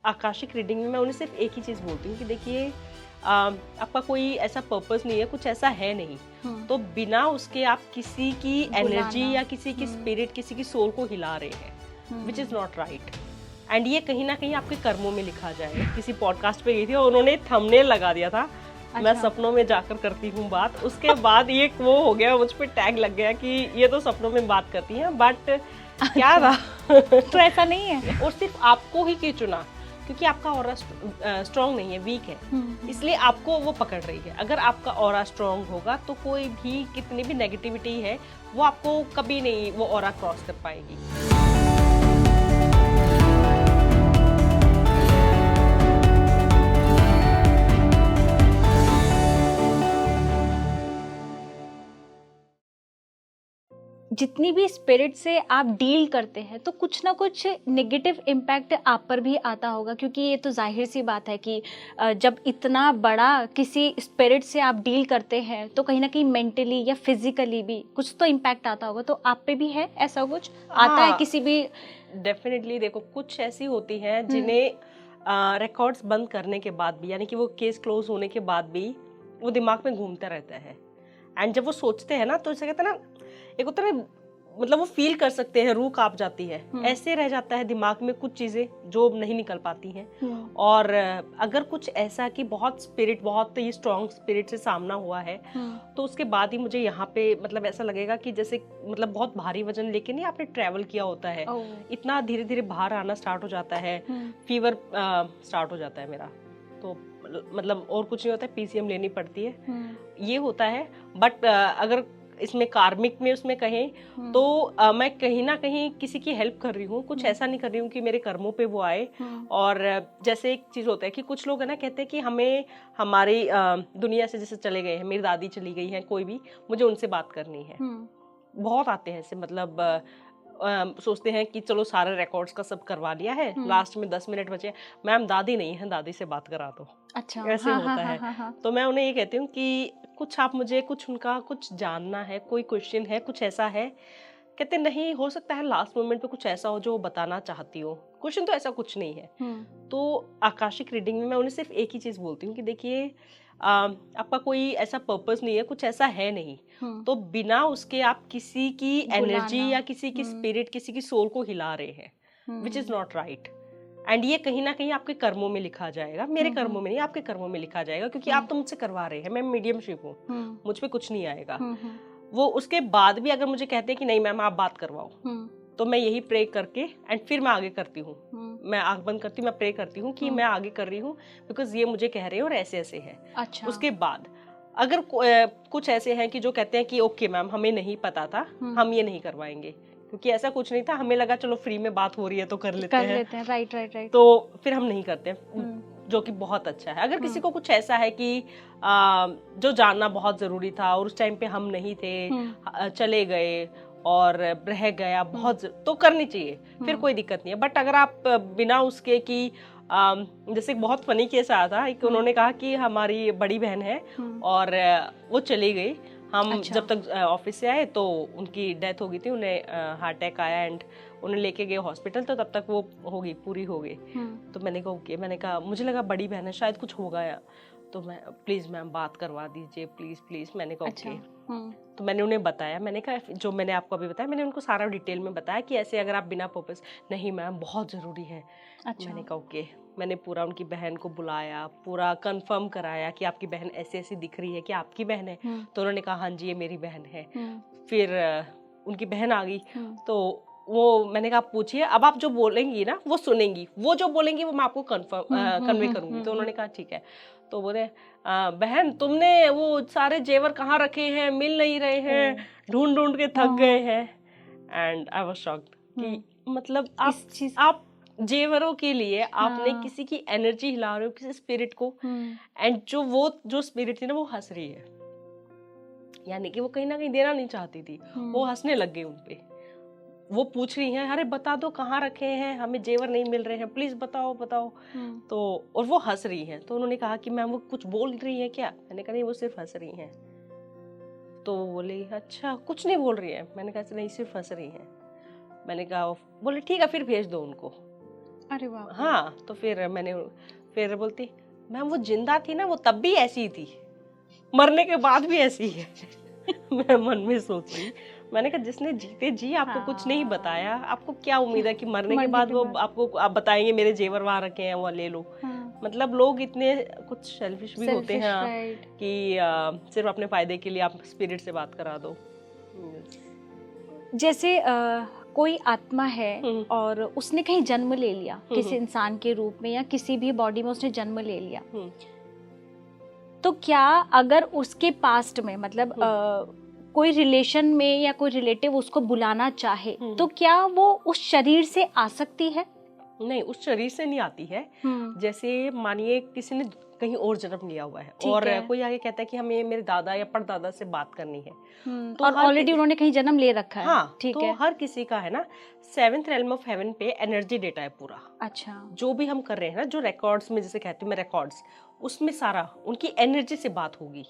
Akashic reading में मैं उन्हें सिर्फ एक ही चीज़ बोलती हूँ कि देखिए आपका कोई ऐसा पर्पस नहीं है, कुछ ऐसा है नहीं, तो बिना उसके आप किसी की एनर्जी या किसी की स्पिरिट, किसी की सोल को हिला रहे हैं, which is not right. And ये कहीं ना कहीं आपके कर्मों में लिखा जाएगा। किसी पॉडकास्ट पे गई थी और उन्होंने थंबनेल लगा दिया था, मैं सपनों में जाकर करती हूँ बात। उसके बाद ये वो हो गया, मुझ पे टैग लग गया कि ये तो सपनों में बात करती हैं, बट क्या था तो ऐसा नहीं है। और सिर्फ आपको ही क्यों चुना, क्योंकि आपका ऑरा स्ट्रॉन्ग नहीं है, वीक है, इसलिए आपको वो पकड़ रही है। अगर आपका ऑरा स्ट्रॉन्ग होगा तो कोई भी कितनी भी नेगेटिविटी है वो आपको कभी नहीं वो ऑरा क्रॉस कर पाएगी। जितनी भी स्पिरिट से आप डील करते हैं तो कुछ ना कुछ नेगेटिव इम्पैक्ट आप पर भी आता होगा, क्योंकि ये तो जाहिर सी बात है कि जब इतना बड़ा किसी स्पिरिट से आप डील करते हैं तो कहीं ना कहीं मेंटली या फिजिकली भी कुछ तो इम्पैक्ट आता होगा। तो आप पे भी है ऐसा कुछ आता है किसी भी? डेफिनेटली। देखो, कुछ ऐसी होती हैं जिन्हें रिकॉर्ड्स बंद करने के बाद भी, यानी कि वो केस क्लोज होने के बाद भी वो दिमाग में घूमता रहता है। एंड जब वो सोचते हैं ना तो जैसे कहते हैं ना, एक होता है मतलब वो फील कर सकते हैं, रूह कांप जाती है, ऐसे रह जाता है दिमाग में कुछ चीजें जो नहीं निकल पाती हैं। और अगर कुछ ऐसा कि बहुत स्पिरिट, बहुत ही स्ट्रॉन्ग स्पिरिट से सामना हुआ है, तो उसके बाद ही मुझे यहाँ पे मतलब ऐसा लगेगा कि जैसे मतलब बहुत भारी वजन लेके नहीं आपने ट्रेवल किया होता है, इतना धीरे धीरे बाहर आना स्टार्ट हो जाता है, फीवर स्टार्ट हो जाता है मेरा, तो मतलब और कुछ नहीं होता है, पीसीएम लेनी पड़ती है, ये होता है। बट अगर इसमें कार्मिक में उसमें कहें तो मैं कहीं ना कहीं किसी की हेल्प कर रही हूँ, कुछ ऐसा नहीं कर रही हूँ कि मेरे कर्मों पे वो आए। और जैसे एक चीज होता है कि कुछ लोग है ना कहते हैं कि हमें हमारी दुनिया से जैसे चले गए हैं, मेरी दादी चली गई है, कोई भी, मुझे उनसे बात करनी है। बहुत आते हैं ऐसे, मतलब सोचते हैं कि चलो सारे रिकॉर्ड्स का सब करवा लिया है, लास्ट में 10 मिनट बचे, मैम दादी नहीं है, दादी से बात करा दो। अच्छा, ऐसे होता है। तो मैं उन्हें ये कहती हूँ कि कुछ आप मुझे कुछ उनका कुछ जानना है, कोई क्वेश्चन है, कुछ ऐसा है। कहते नहीं, हो सकता है लास्ट मोमेंट पे कुछ ऐसा हो जो बताना चाहती हो, क्वेश्चन तो ऐसा कुछ नहीं है। तो आकाशिक रीडिंग में मैं उन्हें सिर्फ एक ही चीज बोलती हूँ कि देखिए आपका कोई ऐसा पर्पस नहीं है, कुछ ऐसा है नहीं, तो बिना उसके आप किसी की एनर्जी या किसी की स्पिरिट, किसी की सोल को हिला रहे हैं, which is not right. And ये कहीं ना कहीं आपके कर्मों में लिखा जाएगा, मेरे कर्मों में नहीं, आपके कर्मों में लिखा जाएगा, क्योंकि आप तो मुझसे करवा रहे हैं, मैं मीडियमशिप हूँ, मुझ पे कुछ नहीं आएगा। वो उसके बाद भी अगर मुझे कहते हैं कि नहीं मैम आप बात करवाओ, तो मैं यही प्रे करके एंड फिर मैं आगे करती हूँ। मैं आंख बंद करती हूँ, मैं प्रे करती हूँ कि मैं आगे कर रही हूँ बिकॉज ये मुझे कह रहे हैं और ऐसे ऐसे है। अच्छा। उसके बाद अगर कुछ ऐसे हैं कि जो कहते हैं कि ओके मैम हमें नहीं पता था, हम ये नहीं करवाएंगे, क्योंकि ऐसा कुछ नहीं था, हमें लगा चलो फ्री में बात हो रही है तो कर लेते हैं। Right right right. तो फिर हम नहीं करते, जो कि बहुत अच्छा है। अगर किसी को कुछ ऐसा है कि जो जानना बहुत जरूरी था और उस टाइम पे हम नहीं थे, चले गए और रह गया बहुत, तो करनी चाहिए, फिर कोई दिक्कत नहीं है। बट अगर आप बिना उसके कि जैसे बहुत फनी केस आया था, एक उन्होंने कहा कि हमारी बड़ी बहन है और वो चली गई, हम अच्छा। जब तक ऑफिस से आए तो उनकी डेथ हो गई थी, उन्हें हार्ट अटैक आया एंड उन्हें लेके गए हॉस्पिटल, तो तब तक वो हो गई, पूरी हो गई। तो मैंने कहा ओके, मैंने कहा मुझे लगा बड़ी बहन है शायद कुछ होगा या, तो मैं प्लीज मैम बात करवा दीजिए प्लीज प्लीज, मैंने कहा ओके। तो मैंने उन्हें बताया, मैंने कहा जो मैंने आपको अभी बताया, मैंने उनको सारा डिटेल में बताया कि ऐसे अगर आप बिना पर्पस, नहीं मैम बहुत जरूरी है। अच्छा। मैंने कहा ओके, मैंने पूरा उनकी बहन को बुलाया, पूरा कंफर्म कराया कि आपकी बहन ऐसी ऐसी दिख रही है, कि आपकी बहन है? तो उन्होंने कहा हाँ जी ये मेरी बहन है। फिर उनकी बहन आ गई, तो वो मैंने कहा आप पूछिए, अब आप जो बोलेंगी ना वो सुनेंगी, वो जो बोलेंगी वो मैं आपको कन्वे करूंगी। तो उन्होंने कहा ठीक है। तो बोले बहन तुमने वो सारे जेवर कहाँ रखे हैं, मिल नहीं रहे हैं, ढूंढ ढूंढ के थक गए हैं। एंड आई वाज शॉक्ड कि मतलब आप जेवरों के लिए आपने किसी की एनर्जी हिला रहे हो, किसी स्पिरिट को, एंड जो स्पिरिट थी ना वो हंस रही है, यानी कि वो कहीं ना कहीं देना नहीं चाहती थी, वो हंसने लग गई उनपे। वो पूछ रही हैं अरे बता दो कहाँ रखे हैं, हमें जेवर नहीं मिल रहे हैं, प्लीज बताओ बताओ। तो और वो हंस रही हैं, तो उन्होंने कहा कि मैम वो कुछ बोल रही है क्या? मैंने कहा नहीं वो सिर्फ हंस रही हैं। तो बोले अच्छा कुछ नहीं बोल रही है? मैंने कहा नहीं सिर्फ हंस रही हैं। मैंने कहा बोले ठीक है फिर भेज दो उनको। अरे वाह। हाँ, तो फिर बोलती मैम वो जिंदा थी ना, वो तब भी ऐसी ही थी, मरने के बाद भी ऐसी ही है। मैं मन में सोच रही, मैंने कहा जिसने जीते जी आपको कुछ नहीं बताया, आपको क्या उम्मीद है कि मरने के बाद वो आपको आप बताएंगे मेरे जेवर वहां रखे हैं वो ले लो। मतलब लोग इतने कुछ सेल्फिश भी होते हैं कि सिर्फ अपने फायदे के लिए आप स्पिरिट से बात करा दो। जैसे कोई आत्मा है और उसने कहीं जन्म ले लिया किसी इंसान के रूप में या किसी भी बॉडी में उसने जन्म ले लिया, तो क्या अगर उसके पास्ट में मतलब कोई रिलेशन में या कोई रिलेटिव उसको बुलाना चाहे तो क्या वो उस शरीर से आ सकती है? नहीं, उस शरीर से नहीं आती है। जैसे मानिए किसी ने कहीं और जन्म लिया हुआ है और कोई आगे कहता है कि हमें मेरे दादा या परदादा से बात करनी है, तो और ऑलरेडी उन्होंने कहीं जन्म ले रखा है। हाँ, ठीक है। हर किसी का है ना 7th realm of heaven पे एनर्जी डेटा है पूरा। अच्छा। जो भी हम कर रहे हैं ना, जो रिकॉर्ड्स में जैसे कहती हूँ मैं रिकॉर्ड्स, उसमें सारा उनकी एनर्जी से बात होगी।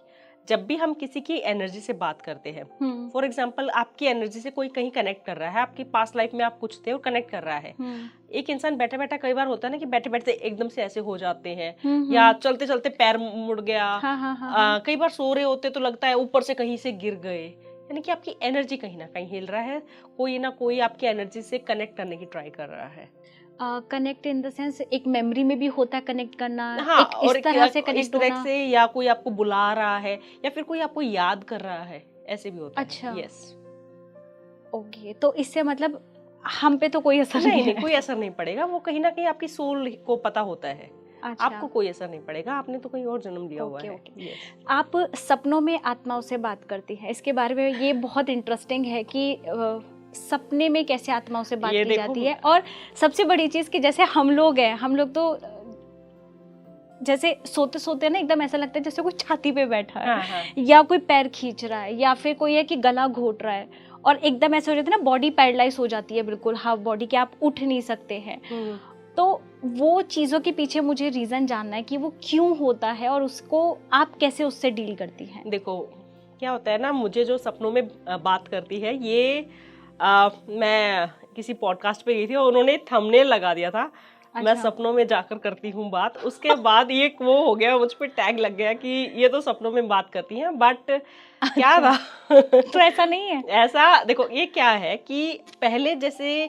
जब भी हम किसी की एनर्जी से बात करते हैं, फॉर एग्जाम्पल आपकी एनर्जी से कोई कहीं कनेक्ट कर रहा है, आपकी पास्ट लाइफ में आप कुछ थे और कनेक्ट कर रहा है। एक इंसान बैठा बैठा, कई बार होता है ना कि बैठे बैठे एकदम से ऐसे हो जाते हैं, या चलते चलते पैर मुड़ गया, कई बार सो रहे होते तो लगता है ऊपर से कहीं से गिर गए, यानी कि आपकी एनर्जी कहीं ना कहीं हिल रहा है, कोई ना कोई आपकी एनर्जी से कनेक्ट करने की ट्राई कर रहा है। कनेक्ट इन द सेंस एक मेमोरी में भी होता है कनेक्ट करना, हाँ, एक इस तरह से कनेक्ट होना, से, या कोई आपको बुला रहा है या फिर कोई आपको याद कर रहा है, ऐसे भी होता है। अच्छा, यस, ओके। तो इससे मतलब हम पे तो कोई असर नहीं, कोई असर नहीं पड़ेगा, वो कहीं ना कहीं आपकी सोल को पता होता है। अच्छा। आपको कोई असर नहीं पड़ेगा, आपने तो कहीं और जन्म लिया हुआ है। आप सपनों में आत्माओं से बात करती हैं, इसके बारे में ये बहुत इंटरेस्टिंग है कि सपने में कैसे आत्माओं से बात की जाती है। और सबसे बड़ी चीज कि जैसे हम लोग तो जैसे सोते सोते ना एकदम ऐसा लगता है जैसे कोई छाती पे बैठा है। हाँ। या कोई पैर खींच रहा है, या फिर कोई है कि गला घोट रहा है, और एकदम ऐसे हो जाता है ना, बॉडी पैरालाइज हो जाती है बिल्कुल, हाफ बॉडी के, आप उठ नहीं सकते हैं। तो वो चीजों के पीछे मुझे रीजन जानना है कि वो क्यों होता है और उसको आप कैसे उससे डील करती हैं। देखो क्या होता है ना, मुझे जो सपनों में बात करती है, ये मैं किसी पॉडकास्ट पे गई थी और उन्होंने थंबनेल लगा दिया था। अच्छा। मैं सपनों में जाकर करती हूँ बात, उसके बाद ये वो हो गया, मुझ पे टैग लग गया कि ये तो सपनों में बात करती हैं, बट क्या था तो ऐसा नहीं है। ऐसा देखो, ये क्या है कि पहले जैसे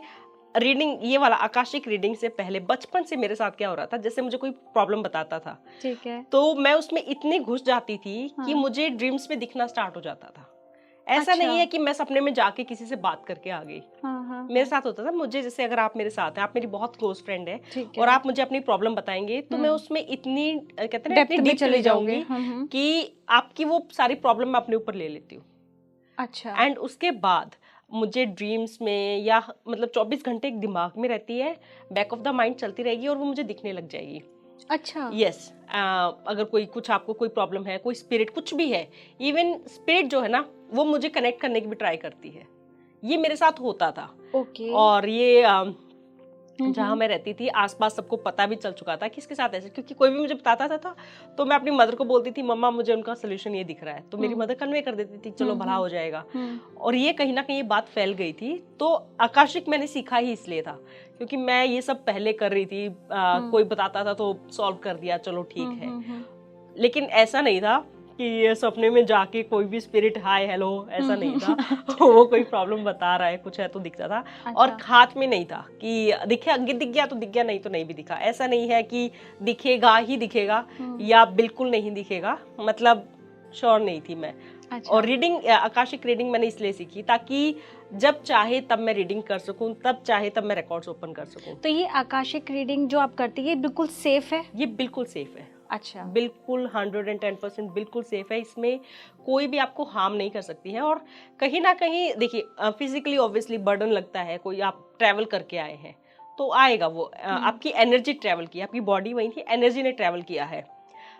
रीडिंग, ये वाला आकाशिक रीडिंग से पहले बचपन से मेरे साथ क्या हो रहा था, जैसे मुझे कोई प्रॉब्लम बताता था, ठीक है, तो मैं उसमें इतनी घुस जाती थी कि मुझे ड्रीम्स में दिखना स्टार्ट हो जाता था। ऐसा नहीं है कि मैं सपने में जाके किसी से बात करके आ गई। मेरे साथ होता था, मुझे जैसे अगर आप मेरे साथ हैं, आप मेरी बहुत क्लोज फ्रेंड है और आप मुझे अपनी प्रॉब्लम बताएंगे, तो मैं उसमें इतनी कहते हैं इतनी डीप चली जाऊंगी कि आपकी वो सारी प्रॉब्लम मैं अपने ऊपर ले लेती हूँ। अच्छा। एंड उसके बाद मुझे ड्रीम्स में या मतलब 24 घंटे एक दिमाग में रहती है, बैक ऑफ द माइंड चलती रहेगी और वो मुझे दिखने लग जाएगी। अच्छा। यस, अगर आपको कोई प्रॉब्लम है, कोई स्पिरिट कुछ भी है, इवन स्पिरिट जो है ना, वो मुझे कनेक्ट करने की भी ट्राई करती है। ये मेरे साथ होता था। ओके। और ये जहाँ मैं रहती थी आसपास सबको पता भी चल चुका था किसके साथ ऐसे, क्योंकि कोई भी मुझे बताता था तो मैं अपनी मदर को बोलती थी, मम्मा मुझे उनका सोल्यूशन ये दिख रहा है, तो मेरी मदर कन्वे कर देती थी, चलो भला हो जाएगा। और ये कहीं ना कहीं ये बात फैल गई थी। तो आकाशिक मैंने सीखा ही इसलिए था क्योंकि मैं ये सब पहले कर रही थी, कोई बताता था तो सॉल्व कर दिया, चलो ठीक है। लेकिन ऐसा नहीं था कि ये सपने में जाके कोई भी स्पिरिट हाय हेलो, ऐसा नहीं था। वो कोई प्रॉब्लम बता रहा है, कुछ है तो दिखता था। अच्छा। और हाथ में नहीं था कि दिख गया तो दिख गया, नहीं तो नहीं भी दिखा। ऐसा नहीं है कि दिखेगा ही दिखेगा या बिल्कुल नहीं दिखेगा, मतलब श्योर नहीं थी मैं। अच्छा। और रीडिंग, आकाशिक रीडिंग मैंने इसलिए सीखी ताकि जब चाहे तब मैं रीडिंग कर सकूं, तब चाहे तब मैं रिकॉर्ड्स ओपन कर सकूं। तो ये आकाशिक रीडिंग जो आप करती है बिल्कुल सेफ है? ये बिल्कुल सेफ है। अच्छा। बिल्कुल 110% बिल्कुल सेफ है। इसमें कोई भी आपको हार्म नहीं कर सकती है। और कहीं ना कहीं देखिए, फिजिकली ऑब्वियसली बर्डन लगता है, कोई आप ट्रैवल करके आए हैं तो आएगा वो, आपकी एनर्जी ट्रैवल की, आपकी बॉडी वही थी, एनर्जी ने ट्रैवल किया है।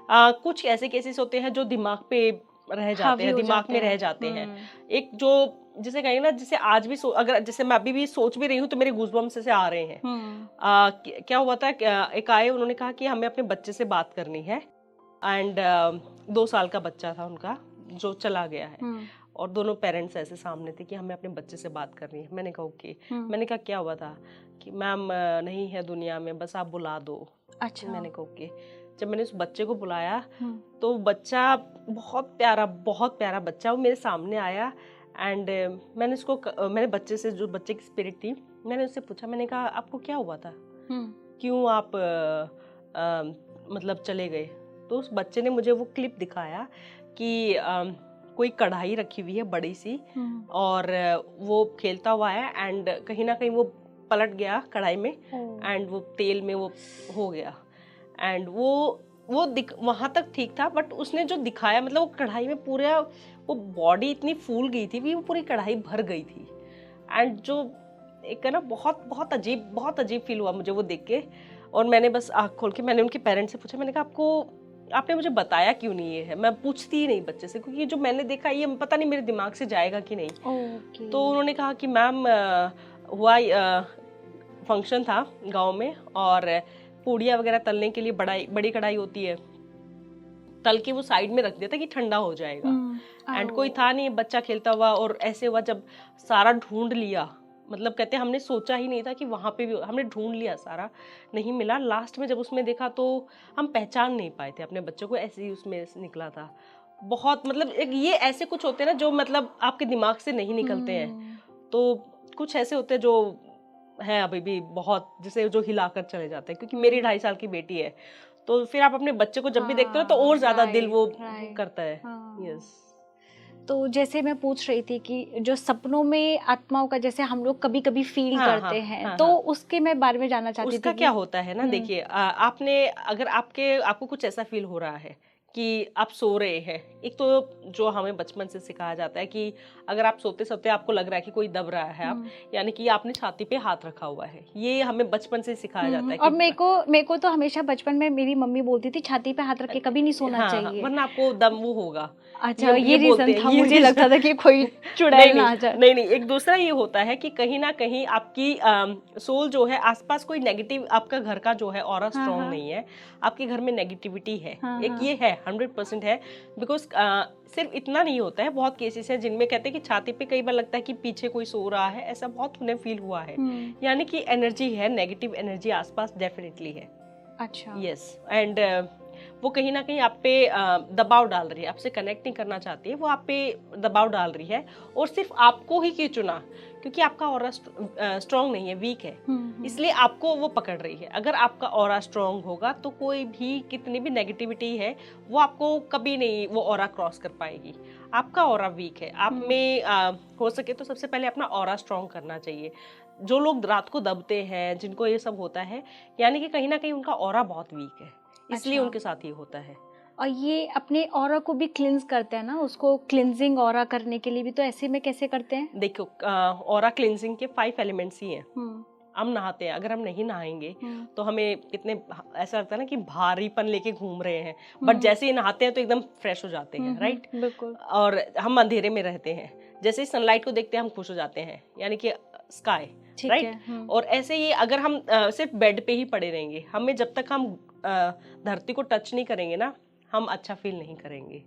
कुछ ऐसे केसेस होते हैं जो दिमाग पे रह जाते हैं, दिमाग में रह जाते हैं। एक जो जिसे कहेंगे ना, जिसे आज भी अगर जैसे मैं अभी भी सोच भी रही हूँ तो मेरे गूज़बम्स से आ रहे हैं। क्या हुआ था, एक आए, उन्होंने कहा कि हमें अपने बच्चे से बात करनी है, एंड 2 साल का बच्चा था उनका जो चला गया है। और दोनों पेरेंट्स ऐसे सामने थे कि हमें अपने बच्चे से बात करनी है। मैंने कहा ओके। मैंने कहा क्या हुआ था कि मैम नहीं है दुनिया में, बस आप बुला दो। अच्छा। मैंने कहा ओके। जब मैंने उस बच्चे को बुलाया तो बच्चा बहुत प्यारा बच्चा वो मेरे सामने आया एंड मैंने बच्चे से, जो बच्चे की स्पिरिट थी, मैंने उससे पूछा, मैंने कहा आपको क्या हुआ था, क्यों आप मतलब चले गए। तो उस बच्चे ने मुझे वो क्लिप दिखाया कि कोई कढ़ाई रखी हुई है बड़ी सी और वो खेलता हुआ है एंड कहीं ना कहीं वो पलट गया कढ़ाई में एंड वो तेल में वो हो गया एंड वो वहां तक ठीक था, बट उसने जो दिखाया मतलब वो कढ़ाई में पूरा वो बॉडी इतनी फूल गई थी, वो पूरी कढ़ाई भर गई थी एंड जो एक है ना बहुत अजीब फील हुआ मुझे वो देख के। और मैंने बस आँख खोल के मैंने उनके पेरेंट्स से पूछा, मैंने कहा आपने मुझे बताया क्यों नहीं ये है। मैं पूछती ही नहीं बच्चे से, क्योंकि जो मैंने देखा ये पता नहीं मेरे दिमाग से जाएगा कि नहीं। तो उन्होंने कहा कि मैम हुआ फंक्शन था गांव में और पूड़ियाँ वगैरह तलने के लिए बड़ी कढ़ाई होती है, तल के वो साइड में रख देता कि ठंडा हो जाएगा एंड कोई था नहीं, बच्चा खेलता हुआ। और ऐसे हुआ जब सारा ढूंढ लिया, मतलब कहते हैं हमने सोचा ही नहीं था कि वहाँ पे भी, हमने ढूंढ लिया सारा, नहीं मिला। लास्ट में जब उसमें देखा तो हम पहचान नहीं पाए थे अपने बच्चों को, ऐसे ही उसमें निकला था। बहुत मतलब ये ऐसे कुछ होते हैं ना जो मतलब आपके दिमाग से नहीं निकलते हैं। तो कुछ ऐसे होते हैं जो है अभी भी बहुत, जिसे जो हिलाकर चले जाते हैं। क्योंकि मेरी 2.5 साल की बेटी है, तो फिर आप अपने बच्चे को जब भी देखते हो तो और ज्यादा दिल वो करता है। यस। तो जैसे मैं पूछ रही थी कि जो सपनों में आत्माओं का जैसे हम लोग कभी कभी फील करते हैं, तो उसके मैं बारे में जानना चाहती थी। उसका क्या होता है ना, देखिए आपने अगर आपको कुछ ऐसा फील हो रहा है कि आप सो रहे हैं, एक तो जो हमें बचपन से सिखाया जाता है कि अगर आप सोते सोते आपको लग रहा है कि कोई दब रहा है, आप यानी कि आपने छाती पे हाथ रखा हुआ है, ये हमें बचपन से सिखाया जाता है। और मेरे को तो हमेशा बचपन में मेरी मम्मी बोलती थी छाती पे हाथ रख के कभी नहीं सोना चाहिए, वरना आपको दम वो होगा। अच्छा, ये रीजन था। मुझे लगता था कि कोई चुड़ैल ना आ जाए। नहीं, एक दूसरा ये होता है कि कहीं ना कहीं आपकी सोल जो है, आसपास कोई नेगेटिव, आपका घर का जो है ऑरा स्ट्रॉन्ग नहीं है, आपके घर में नेगेटिविटी है, एक ये है 100% है। बिकॉज सिर्फ इतना नहीं होता है, बहुत केसेस हैं जिनमें कहते हैं कि छाती पे कई बार लगता है कि पीछे कोई सो रहा है, ऐसा बहुत उन्हें फील हुआ है। यानी कि एनर्जी है, नेगेटिव एनर्जी आसपास डेफिनेटली है। अच्छा। यस। एंड वो कहीं ना कहीं आप पे दबाव डाल रही है, आपसे कनेक्ट नहीं करना चाहती है, वो आप पे दबाव डाल रही है और सिर्फ आपको ही क्यों चुना, क्योंकि आपका ऑरा स्ट्रॉन्ग नहीं है, वीक है, इसलिए आपको वो पकड़ रही है। अगर आपका ऑरा स्ट्रॉन्ग होगा तो कोई भी, कितनी भी नेगेटिविटी है, वो आपको कभी नहीं वो ऑरा क्रॉस कर पाएगी। आपका ऑरा वीक है, आप में हो सके तो सबसे पहले अपना ऑरा स्ट्रॉन्ग करना चाहिए। जो लोग रात को दबते हैं, जिनको ये सब होता है, यानी कि कहीं ना कहीं उनका ऑरा बहुत वीक है, इसलिए उनके साथ ये होता है। और ये अपने ऑरा को भी क्लींस करते हैं ना, उसको क्लींजिंग ऑरा करने के लिए भी, तो ऐसे में कैसे करते हैं? देखो ऑरा क्लींजिंग के 5 एलिमेंट्स ही हैं। हम नहाते हैं, अगर हम नहीं नहाएंगे तो हमें कितने ऐसा लगता है ना कि भारीपन लेके घूम रहे हैं, बट जैसे ही नहाते हैं तो एकदम फ्रेश हो जाते हैं, राइट? बिल्कुल। और हम अंधेरे में रहते हैं, जैसे ही सनलाइट को देखते हैं हम खुश हो जाते हैं, यानी कि स्काई, राइट? और ऐसे ही अगर हम सिर्फ बेड पे ही पड़े रहेंगे, हमें जब तक हम धरती को टच नहीं करेंगे ना, हम अच्छा फील नहीं करेंगे।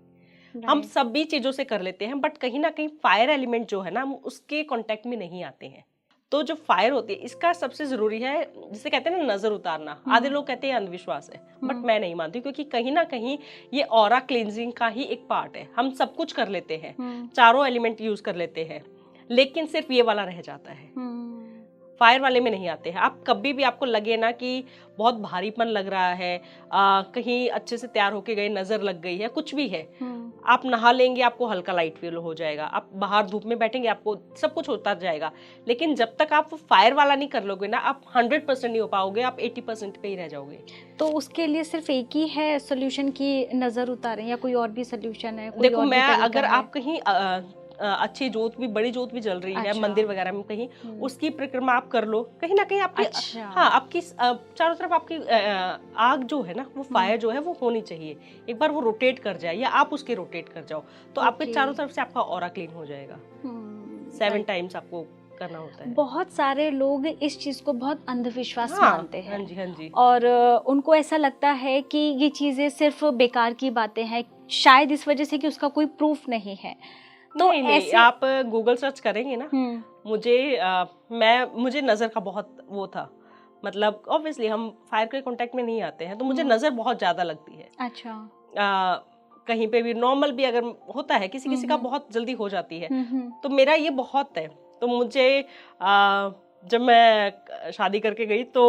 हम सभी चीजों से कर लेते हैं, बट कहीं ना कहीं फायर एलिमेंट जो है ना, हम उसके कांटेक्ट में नहीं आते हैं। तो जो फायर होती है, इसका सबसे जरूरी है, जिसे कहते हैं ना नजर उतारना। आधे लोग कहते हैं अंधविश्वास है, बट मैं नहीं मानती, क्योंकि कहीं ना कहीं ये ऑरा क्लींजिंग का ही एक पार्ट है। हम सब कुछ कर लेते हैं, चारों एलिमेंट यूज कर लेते हैं, लेकिन सिर्फ ये वाला रह जाता है, फायर वाले में नहीं आते हैं। आप कभी भी आपको लगे ना कि बहुत भारीपन लग रहा है, कहीं अच्छे से तैयार होके गए, नजर लग गई है, कुछ भी है, आप नहा लेंगे, आपको हल्का लाइट फील हो जाएगा। आप बाहर धूप में बैठेंगे, आपको सब कुछ होता जाएगा, लेकिन जब तक आप फायर वाला नहीं कर लोगे ना, आप 100% नहीं हो पाओगे, आप 80% पे ही रह जाओगे। तो उसके लिए सिर्फ एक ही है सोल्यूशन की नजर उतारें, या कोई और भी सोल्यूशन है? देखो, मैं अगर आप कहीं अच्छी जोत भी, बड़ी जोत भी जल रही है मंदिर वगैरह में कहीं, उसकी परिक्रमा आप कर लो, कहीं ना कहीं आपकी आपकी चारों तरफ आपकी आग जो है ना, वो फायर जो है वो होनी चाहिए। एक बार वो रोटेट कर जाए, या आप उसके रोटेट कर जाओ, तो आपके चारों तरफ से आपका ऑरा क्लीन हो जाएगा। 7 टाइम्स आपको करना होता है। बहुत सारे लोग इस चीज को बहुत अंधविश्वास मानते हैं। हाँ जी, हाँ जी। और उनको ऐसा लगता है कि ये चीजें सिर्फ बेकार की बातें हैं, शायद इस वजह से कि उसका कोई प्रूफ नहीं है। तो नहीं, ऐसे आप गूगल सर्च करेंगे ना, मुझे नजर का बहुत वो था, मतलब ऑब्वियसली हम फायर के कांटेक्ट में नहीं आते हैं, तो मुझे नजर बहुत ज्यादा लगती है। अच्छा। कहीं पे भी नॉर्मल भी अगर होता है, किसी किसी का बहुत जल्दी हो जाती है, तो मेरा ये बहुत है। तो मुझे जब मैं शादी करके गई तो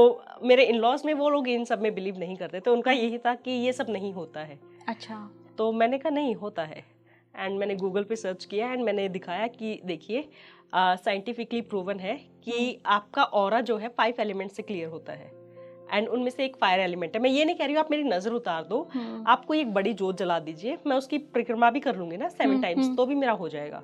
मेरे इन लॉज में वो लोग इन सब में बिलीव नहीं करते, तो उनका यही था कि ये सब नहीं होता है। अच्छा। तो मैंने कहा नहीं होता है, एंड मैंने गूगल पे सर्च किया एंड मैंने दिखाया कि देखिए साइंटिफिकली प्रूवन है कि आपका ऑरा जो है 5 एलिमेंट से क्लियर होता है, एंड उनमें से एक फायर एलिमेंट है। मैं ये नहीं कह रही हूँ आप मेरी नजर उतार दो, आप कोई एक बड़ी जोत जला दीजिए, मैं उसकी परिक्रमा भी कर लूंगी ना 7 टाइम्स, तो भी मेरा हो जाएगा।